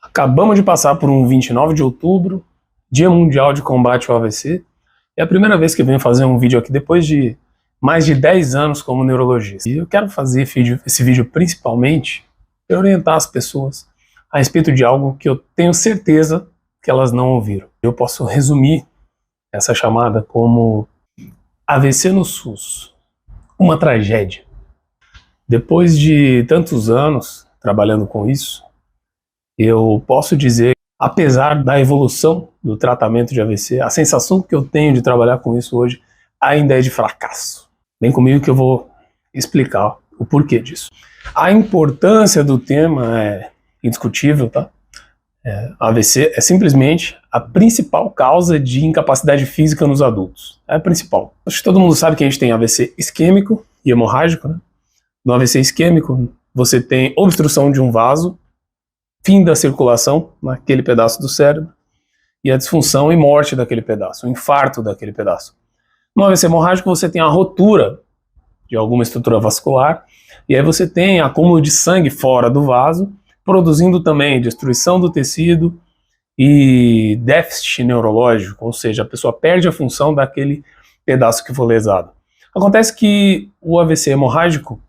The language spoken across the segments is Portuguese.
Acabamos de passar por um 29 de outubro, Dia Mundial de Combate ao AVC. É a primeira vez que eu venho fazer um vídeo aqui depois de mais de 10 anos como neurologista. E eu quero fazer esse vídeo principalmente para orientar as pessoas a respeito de algo que eu tenho certeza que elas não ouviram. Eu posso resumir essa chamada como AVC no SUS, uma tragédia. Depois de tantos anos trabalhando com isso, eu posso dizer, apesar da evolução do tratamento de AVC, a sensação que eu tenho de trabalhar com isso hoje ainda é de fracasso. Vem comigo que eu vou explicar o porquê disso. A importância do tema é indiscutível, tá? AVC é simplesmente a principal causa de incapacidade física nos adultos. É a principal. Acho que todo mundo sabe que a gente tem AVC isquêmico e hemorrágico, né? No AVC isquêmico, você tem obstrução de um vaso, fim da circulação naquele pedaço do cérebro e a disfunção e morte daquele pedaço, o infarto daquele pedaço. No AVC hemorrágico você tem a rotura de alguma estrutura vascular e aí você tem acúmulo de sangue fora do vaso, produzindo também destruição do tecido e déficit neurológico, ou seja, a pessoa perde a função daquele pedaço que foi lesado. Acontece que o AVC hemorrágico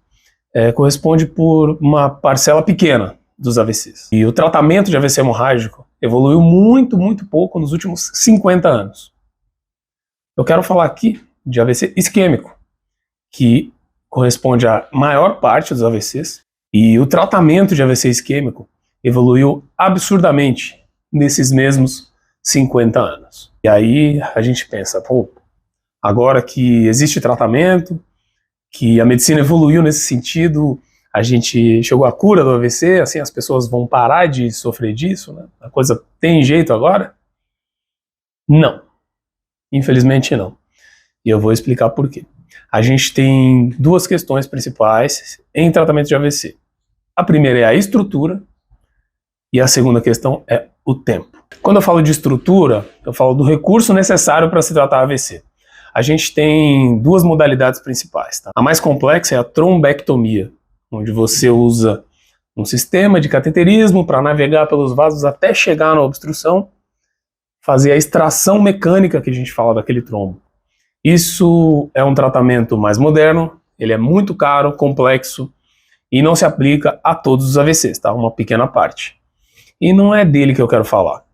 corresponde por uma parcela pequena dos AVCs. E o tratamento de AVC hemorrágico evoluiu muito pouco nos últimos 50 anos. Eu quero falar aqui de AVC isquêmico, que corresponde à maior parte dos AVCs, e o tratamento de AVC isquêmico evoluiu absurdamente nesses mesmos 50 anos. E aí a gente pensa, pô, agora que existe tratamento, que a medicina evoluiu nesse sentido, a gente chegou à cura do AVC, assim as pessoas vão parar de sofrer disso, né? A coisa tem jeito agora? Não. Infelizmente não. E eu vou explicar por quê. A gente tem duas questões principais em tratamento de AVC. A primeira é a estrutura e a segunda questão é o tempo. Quando eu falo de estrutura, eu falo do recurso necessário para se tratar AVC. A gente tem duas modalidades principais, tá? A mais complexa é a trombectomia, onde você usa um sistema de cateterismo para navegar pelos vasos até chegar na obstrução, fazer a extração mecânica que a gente fala daquele trombo. Isso é um tratamento mais moderno, ele é muito caro, complexo e não se aplica a todos os AVCs, tá? Uma pequena parte. E não é dele que eu quero falar.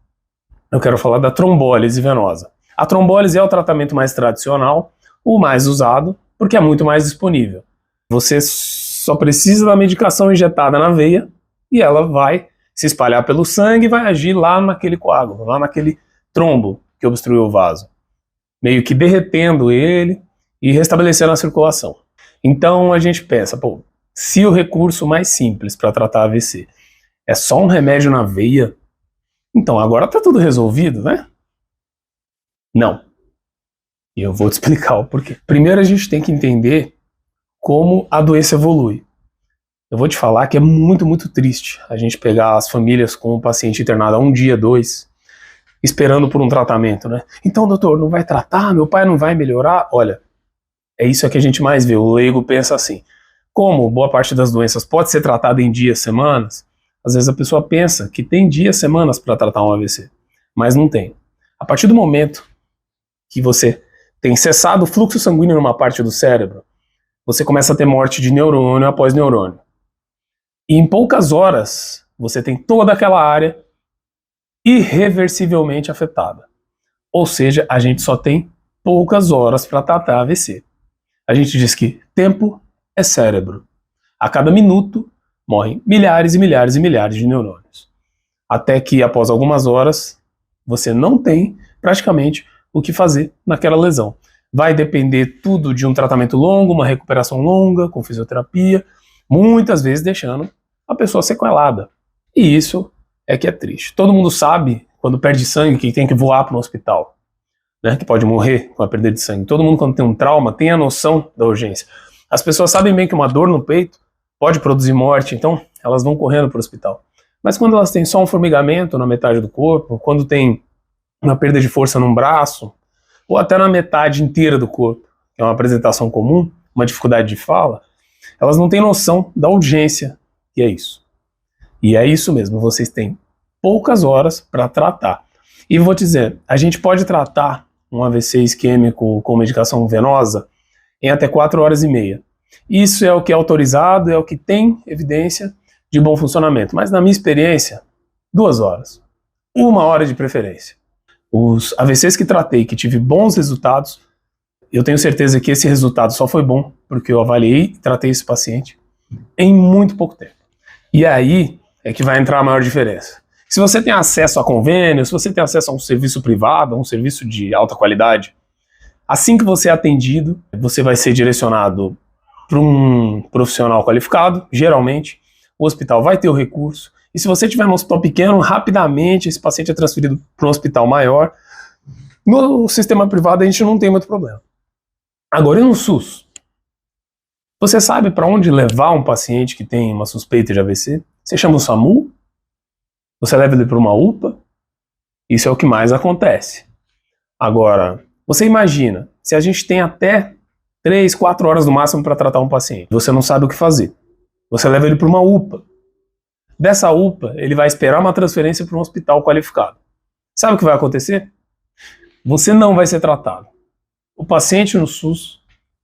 Eu quero falar da trombólise venosa. A trombólise é o tratamento mais tradicional, o mais usado, porque é muito mais disponível. Você só precisa da medicação injetada na veia e ela vai se espalhar pelo sangue e vai agir lá naquele coágulo, lá naquele trombo que obstruiu o vaso, meio que derretendo ele e restabelecendo a circulação. Então a gente pensa, pô, se o recurso mais simples para tratar AVC é só um remédio na veia, então agora tá tudo resolvido, né? Não. E eu vou te explicar o porquê. Primeiro a gente tem que entender como a doença evolui. Eu vou te falar que é muito triste a gente pegar as famílias com um paciente internado há um dia, 2, esperando por um tratamento, né? Então, doutor, não vai tratar? Meu pai não vai melhorar? Olha, é isso que a gente mais vê. O leigo pensa assim. Como boa parte das doenças pode ser tratada em dias, semanas, às vezes a pessoa pensa que tem dias, semanas para tratar um AVC, mas não tem. A partir do momento que você tem cessado o fluxo sanguíneo numa parte do cérebro, você começa a ter morte de neurônio após neurônio. E em poucas horas, você tem toda aquela área irreversivelmente afetada. Ou seja, a gente só tem poucas horas para tratar AVC. A gente diz que tempo é cérebro. A cada minuto, morrem milhares e milhares e milhares de neurônios. Até que, após algumas horas, você não tem praticamente o que fazer naquela lesão. Vai depender tudo de um tratamento longo, uma recuperação longa, com fisioterapia, muitas vezes deixando a pessoa sequelada. E isso é que é triste. Todo mundo sabe, quando perde sangue, que tem que voar para um hospital, né, que pode morrer com a perda de sangue. Todo mundo, quando tem um trauma, tem a noção da urgência. As pessoas sabem bem que uma dor no peito pode produzir morte, então elas vão correndo para o hospital. Mas quando elas têm só um formigamento na metade do corpo, quando tem uma perda de força num braço, ou até na metade inteira do corpo, que é uma apresentação comum, uma dificuldade de fala, elas não têm noção da urgência que é isso. E é isso mesmo, vocês têm poucas horas para tratar. E vou te dizer, a gente pode tratar um AVC isquêmico com medicação venosa em até 4 horas e meia. Isso é o que é autorizado, é o que tem evidência de bom funcionamento. Mas na minha experiência, 2 horas. 1 hora de preferência. Os AVCs que tratei, que tive bons resultados, eu tenho certeza que esse resultado só foi bom porque eu avaliei e tratei esse paciente em muito pouco tempo. E aí é que vai entrar a maior diferença. Se você tem acesso a convênio, se você tem acesso a um serviço privado, a um serviço de alta qualidade, assim que você é atendido, você vai ser direcionado para um profissional qualificado, geralmente, o hospital vai ter o recurso, e se você tiver um hospital pequeno, rapidamente esse paciente é transferido para um hospital maior. No sistema privado a gente não tem muito problema. Agora, e no SUS? Você sabe para onde levar um paciente que tem uma suspeita de AVC? Você chama o SAMU? Você leva ele para uma UPA? Isso é o que mais acontece. Agora, você imagina, se a gente tem até 3, 4 horas no máximo para tratar um paciente, você não sabe o que fazer. Você leva ele para uma UPA. Dessa UPA, ele vai esperar uma transferência para um hospital qualificado. Sabe o que vai acontecer? Você não vai ser tratado. O paciente no SUS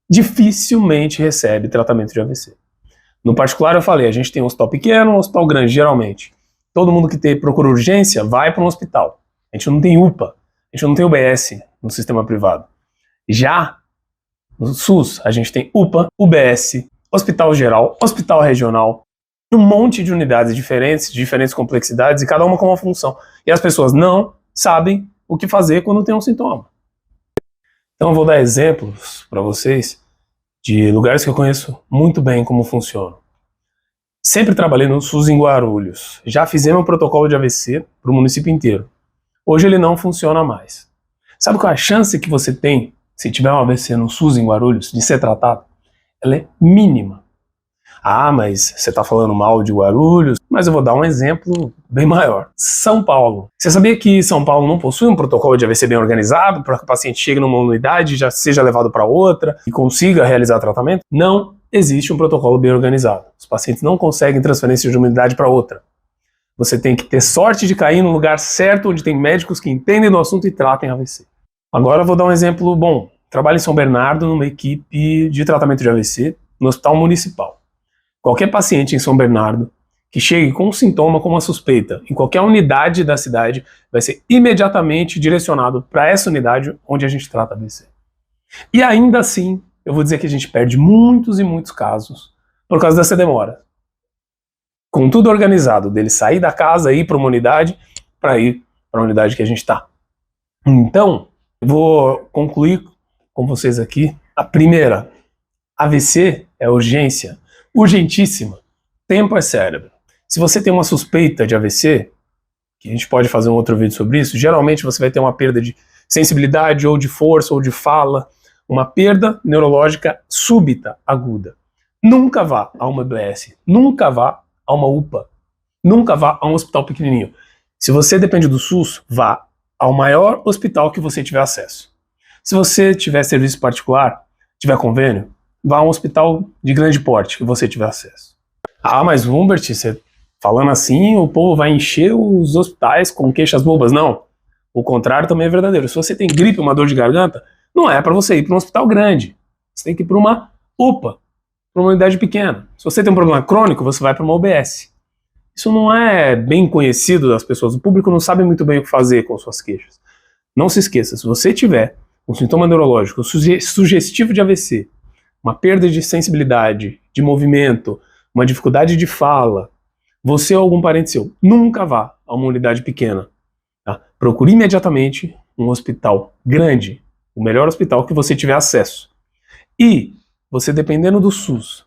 dificilmente recebe tratamento de AVC. No particular, eu falei, a gente tem um hospital pequeno, um hospital grande, geralmente. Todo mundo que procura urgência vai para um hospital. A gente não tem UPA, a gente não tem UBS no sistema privado. Já no SUS, a gente tem UPA, UBS, Hospital Geral, Hospital Regional, um monte de unidades diferentes, de diferentes complexidades, e cada uma com uma função. E as pessoas não sabem o que fazer quando tem um sintoma. Então eu vou dar exemplos para vocês de lugares que eu conheço muito bem como funcionam. Sempre trabalhei no SUS em Guarulhos. Já fizemos um protocolo de AVC para o município inteiro. Hoje ele não funciona mais. Sabe qual é a chance que você tem, se tiver um AVC no SUS em Guarulhos, de ser tratado? Ela é mínima. Ah, mas você está falando mal de Guarulhos? Mas eu vou dar um exemplo bem maior. São Paulo. Você sabia que São Paulo não possui um protocolo de AVC bem organizado para que o paciente chegue numa unidade e já seja levado para outra e consiga realizar tratamento? Não existe um protocolo bem organizado. Os pacientes não conseguem transferência de uma unidade para outra. Você tem que ter sorte de cair no lugar certo, onde tem médicos que entendem do assunto e tratem AVC. Agora eu vou dar um exemplo bom. Trabalho em São Bernardo numa equipe de tratamento de AVC no Hospital Municipal. Qualquer paciente em São Bernardo que chegue com um sintoma, com uma suspeita, em qualquer unidade da cidade, vai ser imediatamente direcionado para essa unidade onde a gente trata AVC. E ainda assim, eu vou dizer que a gente perde muitos e muitos casos por causa dessa demora. Com tudo organizado, dele sair da casa, ir para uma unidade, para ir para a unidade que a gente está. Então, eu vou concluir com vocês aqui. A primeira, AVC é urgência, urgentíssima. Tempo é cérebro. Se você tem uma suspeita de AVC, que a gente pode fazer um outro vídeo sobre isso, geralmente você vai ter uma perda de sensibilidade, ou de força, ou de fala, uma perda neurológica súbita, aguda. Nunca vá a uma EBS, nunca vá a uma UPA, nunca vá a um hospital pequenininho. Se você depende do SUS, vá ao maior hospital que você tiver acesso. Se você tiver serviço particular, tiver convênio, vá a um hospital de grande porte que você tiver acesso. Ah, mas Humbert, você falando assim, o povo vai encher os hospitais com queixas bobas. Não, o contrário também é verdadeiro. Se você tem gripe, uma dor de garganta, não é para você ir para um hospital grande. Você tem que ir para uma UPA, para uma unidade pequena. Se você tem um problema crônico, você vai para uma UBS. Isso não é bem conhecido das pessoas. O público não sabe muito bem o que fazer com suas queixas. Não se esqueça, se você tiver um sintoma neurológico sugestivo de AVC, uma perda de sensibilidade, de movimento, uma dificuldade de fala, você ou algum parente seu, nunca vá a uma unidade pequena. Tá? Procure imediatamente um hospital grande, o melhor hospital que você tiver acesso. E você, dependendo do SUS,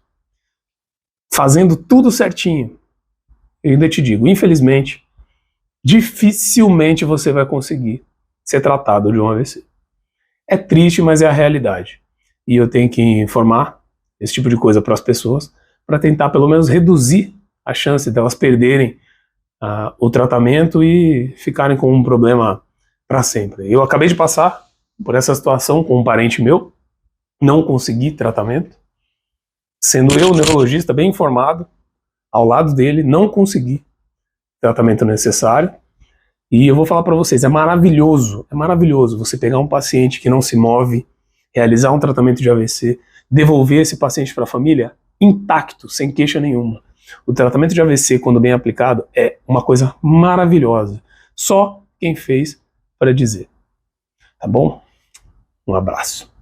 fazendo tudo certinho, eu ainda te digo, infelizmente, dificilmente você vai conseguir ser tratado de um AVC. É triste, mas é a realidade. E eu tenho que informar esse tipo de coisa para as pessoas, para tentar pelo menos reduzir a chance delas perderem o tratamento e ficarem com um problema para sempre. Eu acabei de passar por essa situação com um parente meu, não consegui tratamento, sendo eu, neurologista, bem informado, ao lado dele, não consegui tratamento necessário. E eu vou falar para vocês, é maravilhoso você pegar um paciente que não se move, realizar um tratamento de AVC, devolver esse paciente para a família intacto, sem queixa nenhuma. O tratamento de AVC, quando bem aplicado, é uma coisa maravilhosa. Só quem fez para dizer. Tá bom? Um abraço.